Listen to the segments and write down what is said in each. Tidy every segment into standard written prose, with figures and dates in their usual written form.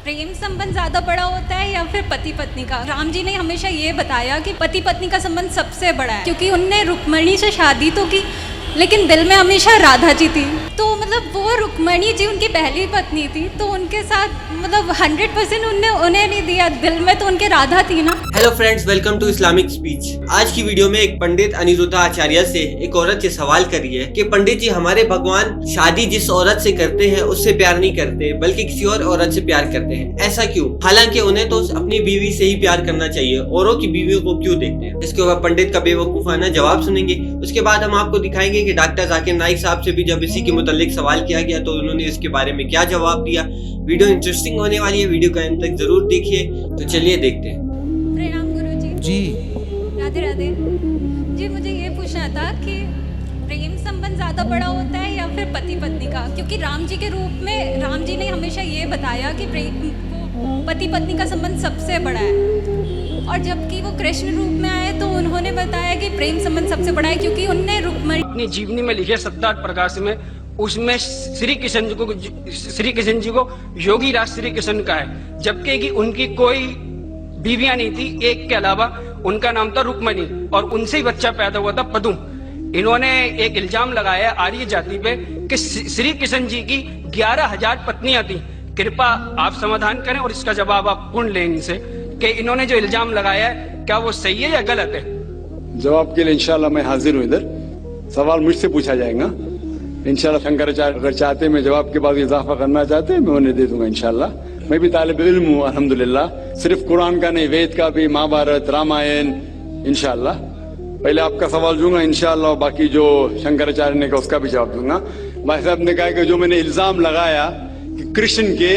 प्रेम संबंध ज्यादा बड़ा होता है या फिर पति पत्नी का? राम जी ने हमेशा ये बताया कि पति पत्नी का संबंध सबसे बड़ा है, क्योंकि उनने रुक्मणी से शादी तो की लेकिन दिल में हमेशा राधा जी थी। तो मतलब वो रुक्मणी जी उनकी पहली पत्नी थी, तो उनके साथ मतलब 100% उन्हें नहीं दिया, दिल में तो उनके राधा थी ना। Hello friends, welcome to Islamic speech. आज की वीडियो में एक पंडित अनिरुद्धा आचार्य से एक औरत से सवाल करी है कि पंडित जी, हमारे भगवान शादी जिस औरत से करते हैं उससे प्यार नहीं करते बल्कि किसी और औरत से प्यार करते हैं, ऐसा क्यों? हालांकि उन्हें तो अपनी बीवी से ही प्यार करना चाहिए, औरों की बीवियों को क्यों देखते हैं? इसके ऊपर पंडित का बेवकूफाना जवाब सुनेंगे। उसके बाद हम आपको दिखाएंगे कि डॉक्टर जाकिर नाइक साहब से भी जब इसी के मुतालिक सवाल किया गया तो उन्होंने इसके बारे में क्या जवाब दिया। वीडियो इंटरेस्टिंग होने वाली है, वीडियो का अंत तक जरूर देखिए। तो चलिए देखते हैं। प्रणाम गुरुजी। जी राधे राधे जी। मुझे ये पूछना था कि प्रेम संबंध ज्यादा बड़ा होता है या फिर पति पत्नी का? क्योंकि राम जी के रूप में राम जी ने हमेशा ये बताया कि पति पत्नी का संबंध सबसे बड़ा है, और जबकि वो कृष्ण रूप में आए तो उन्होंने बताया कि प्रेम संबंध सबसे बड़ा है, क्योंकि उनने रुक्मणी अपनी जीवनी में लिखे 7-8 प्रकाश में, उसमें श्री कृष्ण जी को योगी राज श्री कृष्ण का है, जबकि कि उनकी कोई बीवियां नहीं थी, एक के अलावा। उनका नाम था रुक्मणी और उनसे ही बच्चा पैदा हुआ था पदुम। इन्होंने एक इल्जाम लगाया आर्य जाति पे कि श्री कृष्ण जी की 11,000 पत्नियां थी। कृपा आप समाधान करें और इसका जवाब आप पूर्ण लें इनसे कि इन्होंने जो इल्जाम लगाया है क्या वो सही है या गलत है। जवाब के लिए इंशाल्लाह मैं हाजिर हूँ। इधर सवाल मुझसे पूछा जाएगा इंशाल्लाह। शंकराचार्य अगर चाहते मैं जवाब के बाद इजाफा करना चाहते हैं मैं उन्हें दे दूंगा इंशाल्लाह। मैं भी तालिब इल्म हूँ अल्हम्दुलिल्लाह, सिर्फ कुरान का नहीं, वेद का भी, महाभारत, रामायण इंशाल्लाह। पहले आपका सवाल दूंगा इंशाल्लाह, बाकी जो शंकराचार्य ने कहा उसका भी जवाब दूंगा। भाई साहब ने कहा कि जो मैंने इल्जाम लगाया कि कृष्ण के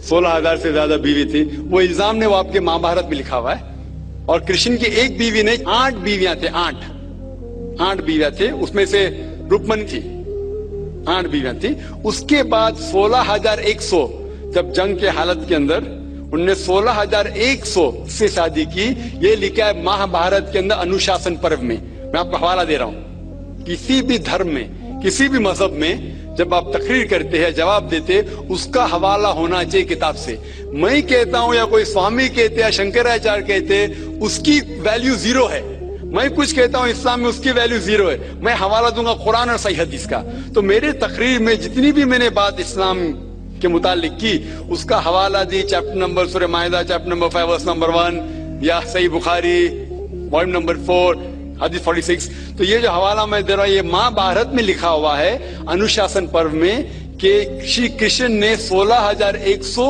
16,000 से ज्यादा बीवी थी, वो इल्जाम ने वो आपके महाभारत में लिखा हुआ है। और कृष्ण की एक बीवी नहीं 8 बीवियां थे, 8 बीवियां थे, उसमें से रुक्मणी थी, 8 बीवियां थी। उसके बाद 16,100 जब जंग के हालत के अंदर उनने 16,100 से शादी की। ये लिखा है महाभारत के अंदर अनुशासन पर्व में। मैं आपको हवाला दे रहा हूं। किसी भी धर्म में, किसी भी मजहब में जब आप तकरीर करते हैं, जवाब देते, उसका हवाला होना चाहिए किताब से। मैं कहता हूं या कोई स्वामी कहते या शंकराचार्य कहते, उसकी वैल्यू 0 है। मैं कुछ कहता हूं इस्लाम में, उसकी वैल्यू 0 है। मैं हवाला दूंगा कुरान और सही हदीस का। तो मेरे तकरीर में जितनी भी मैंने बात इस्लाम के मुतालिक की, उसका हवाला दी चैप्टर नंबर सूरह माइदा चैप्टर नंबर 5 वर्स नंबर 1, या सही बुखारी वॉल्यूम नंबर 4 हदीस 46। तो ये जो हवाला मैं दे रहा हूं ये महाभारत में लिखा हुआ है अनुशासन पर्व में कि श्री कृष्ण ने 16,100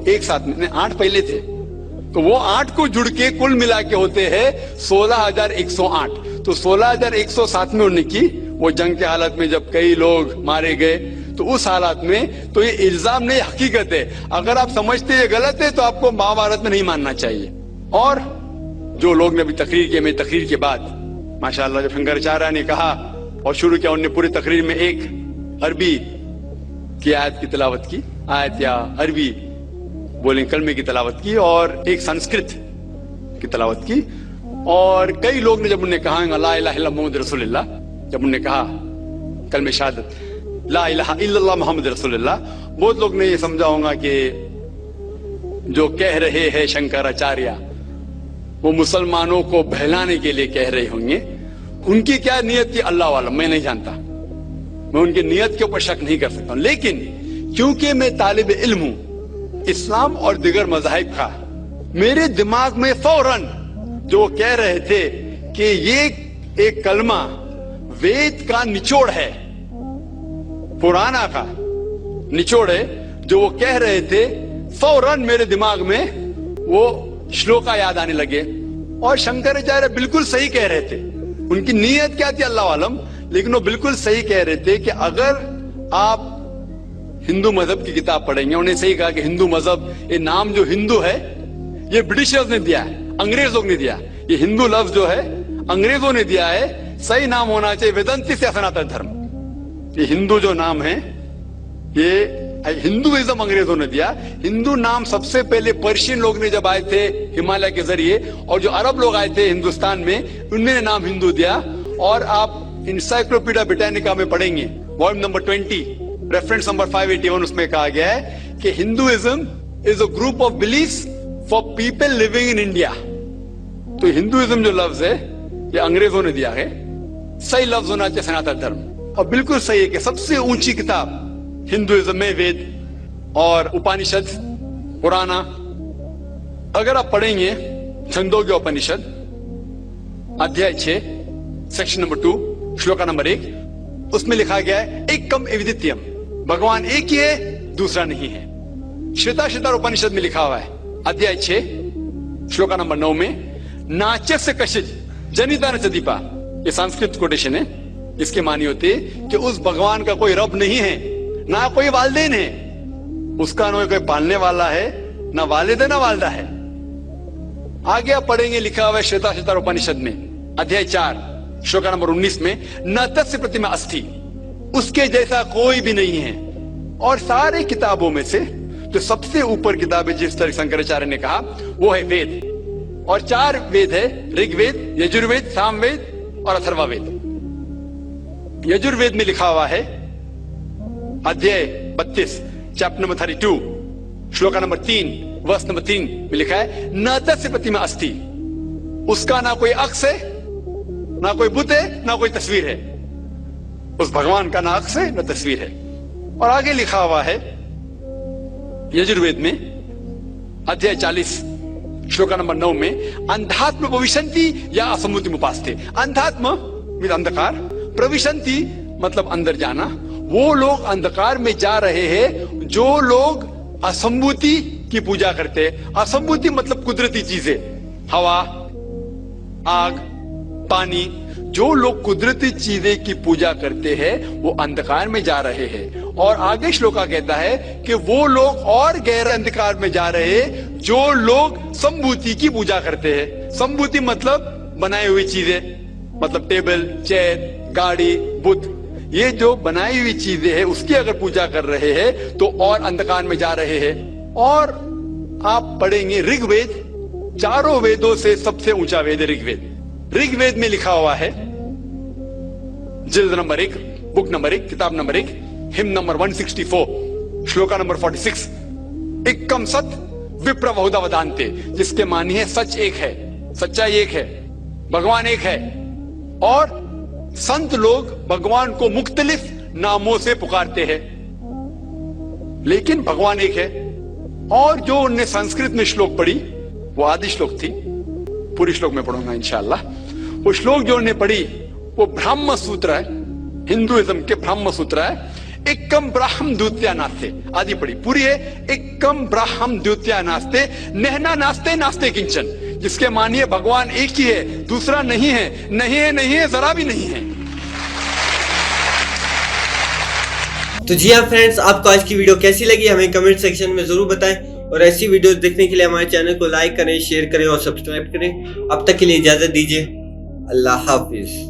एक साथ में 8 पहले थे, तो वो 8 को जुड़ के कुल मिला के होते हैं 16,108। तो 16,100 साथ में उन्होंने की वो जंग के हालत में जब कई लोग मारे गए, तो उस हालात में तो ये इल्जाम नहीं, हकीकत है। अगर आप समझते ये गलत है तो आपको महाभारत में नहीं मानना चाहिए। और जो लोग ने अभी तकरीर किया, मेरी तकरीर के बाद माशाअल्लाह जब शंकराचार्य ने कहा और शुरू किया, उन्होंने पूरी तकरीर में एक अरबी की आयत की तिलावत की, आयत या अरबी बोलें कलमे की तिलावत की, और एक संस्कृत की तिलावत की। और कई लोग ने जब उन्हें कहा ला इलाहा इल्लल्लाह मुहम्मद रसूलुल्लाह, जब उन्हें कहा कलमे शहादत ला इलाहा इल्लल्लाह मुहम्मद रसूलुल्लाह, बहुत लोग ने ये समझा होगा कि जो कह रहे हैं शंकराचार्य वो मुसलमानों को बहलाने के लिए कह रहे होंगे। उनकी क्या नियत थी अल्लाह वाला, मैं नहीं जानता, मैं उनकी नियत के ऊपर शक नहीं कर सकता। लेकिन क्योंकि मैं तालिब इल्म हूं इस्लाम और दिगर मज़ाहिब का, मेरे दिमाग में फौरन जो कह रहे थे कि ये एक कलमा वेद का निचोड़ है, पुराना का निचोड़ है, जो वो कह रहे थे, फौरन मेरे दिमाग में वो श्लोका याद आने लगे। और शंकराचार्य बिल्कुल सही कह रहे थे। उनकी नीयत क्या थी अल्लाह आलम, लेकिन वो बिल्कुल सही कह रहे थे कि अगर आप हिंदू मजहब की किताब पढ़ेंगे, उन्हें सही कहा कि हिंदू मजहब, ये नाम जो हिंदू है ये ब्रिटिशर्स ने दिया है, अंग्रेजों ने दिया। ये हिंदू लफ्ज जो है अंग्रेजों ने दिया है, सही नाम होना चाहिए वेदांती से सनातन धर्म। ये हिंदू जो नाम है ये हिंदुइज्म अंग्रेजों ने दिया। हिंदू नाम सबसे पहले पर्शियन लोग ने जब आए थे हिमालय के जरिए, और जो अरब लोग आए थे हिंदुस्तान में, उन्होंने नाम हिंदू दिया। और आप इंसाइक्लोपीडिया ब्रिटानिका में पढ़ेंगे वॉल्यूम नंबर 20 रेफरेंस नंबर 581, उसमें कहा गया है कि Hinduism is a group of beliefs for people living in India. तो हिंदुइज्म जो लफ्ज है ये अंग्रेजों ने दिया है, सही लफ्ज होना चाहिए सनातन धर्म। और बिल्कुल सही है कि सबसे ऊंची किताब हिंदुइज्म में वेद और उपनिषद, पुराना। अगर आप पढ़ेंगे छंदोग्य उपनिषद अध्याय 6 सेक्शन नंबर 2 श्लोका नंबर 1, उसमें लिखा गया है एकम एविदित्यम, भगवान एक ही है, दूसरा नहीं है। श्वेताश्वतर उपनिषद में लिखा हुआ है अध्याय 6 श्लोका नंबर 9 में नाच्यस्य कशिज जनिता न चदीपा, ये संस्कृत कोटेशन है। इसके मानी होती है कि उस भगवान का कोई रब नहीं है, ना कोई वालदेन है, उसका ना कोई पालने वाला है, ना वालिद है ना वालदा है। आगे आप पढ़ेंगे लिखा हुआ है श्वेताश्वतर उपनिषद में अध्याय 4 श्लोका नंबर 19 में न तस्य प्रतिमा अस्ति, उसके जैसा कोई भी नहीं है। और सारे किताबों में से जो सबसे ऊपर किताब है जिस तरह शंकराचार्य ने कहा वो है वेद। और 4 वेद है, ऋग्वेद, यजुर्वेद, सामवेद और अथर्ववेद। यजुर्वेद में लिखा हुआ है अध्याय 32 चैप्टर नंबर 32 श्लोका नंबर 3 वर्ष नंबर 3 में लिखा है न तस्य प्रतिमा अस्ति, उसका ना कोई अक्ष है, ना कोई बुत है, ना कोई तस्वीर है। उस भगवान का ना अक्ष है ना तस्वीर है। और आगे लिखा हुआ है यजुर्वेद में अध्याय 40 श्लोका नंबर 9 में अंधात्म प्रविशन्ति या असम्मुति उपास्ते। अंधात्म मतलब अंधकार, प्रविशन्ति मतलब अंदर जाना। वो लोग अंधकार में जा रहे हैं जो लोग असंभूति की पूजा करते हैं। असंभूति मतलब कुदरती चीजें, हवा, आग, पानी। जो लोग कुदरती चीजें की पूजा करते हैं वो अंधकार में जा रहे हैं। और आगे श्लोका कहता है कि वो लोग और गहरे अंधकार में जा रहे हैं जो लोग संभूति की पूजा करते हैं। संभूति मतलब बनाई हुई चीजें, मतलब टेबल, चेयर, गाड़ी, बुत, ये जो बनाई हुई चीजें हैं उसकी अगर पूजा कर रहे हैं तो और अंधकार में जा रहे हैं। और आप पढ़ेंगे ऋग्वेद, चारों वेदों से सबसे ऊंचा वेद है ऋग्वेद। ऋग्वेद में लिखा हुआ है जिल्द नंबर 1 बुक नंबर 1 किताब number 1 him number 164 shloka number 46 एकम सत विप्र बहुधा वदान्ते, जिसके मानी है सच एक है, सच्चाई एक है, भगवान एक है। और संत लोग भगवान को मुख्तलिफ नामों से पुकारते हैं लेकिन भगवान एक है। और जो उनने संस्कृत में श्लोक पढ़ी वो आदि श्लोक थी, पूरी श्लोक में पढ़ूंगा इंशाल्लाह। वो श्लोक जो उन्हें पढ़ी वो ब्रह्म सूत्र है, हिंदुइज्म के ब्रह्म सूत्र है। एकम ब्राह्म द्वितीया नास्ते, आदि पढ़ी पूरी है। एकम ब्राह्म द्वितीया नास्ते नहना नास्ते नास्ते किंचन, जिसके मानिए भगवान एक ही है, दूसरा नहीं है, नहीं है, नहीं है, जरा भी नहीं है। तो जी हाँ फ्रेंड्स, आपको आज की वीडियो कैसी लगी हमें कमेंट सेक्शन में जरूर बताएं। और ऐसी वीडियोस देखने के लिए हमारे चैनल को लाइक करें, शेयर करें और सब्सक्राइब करें। अब तक के लिए इजाजत दीजिए। अल्लाह हाफिज।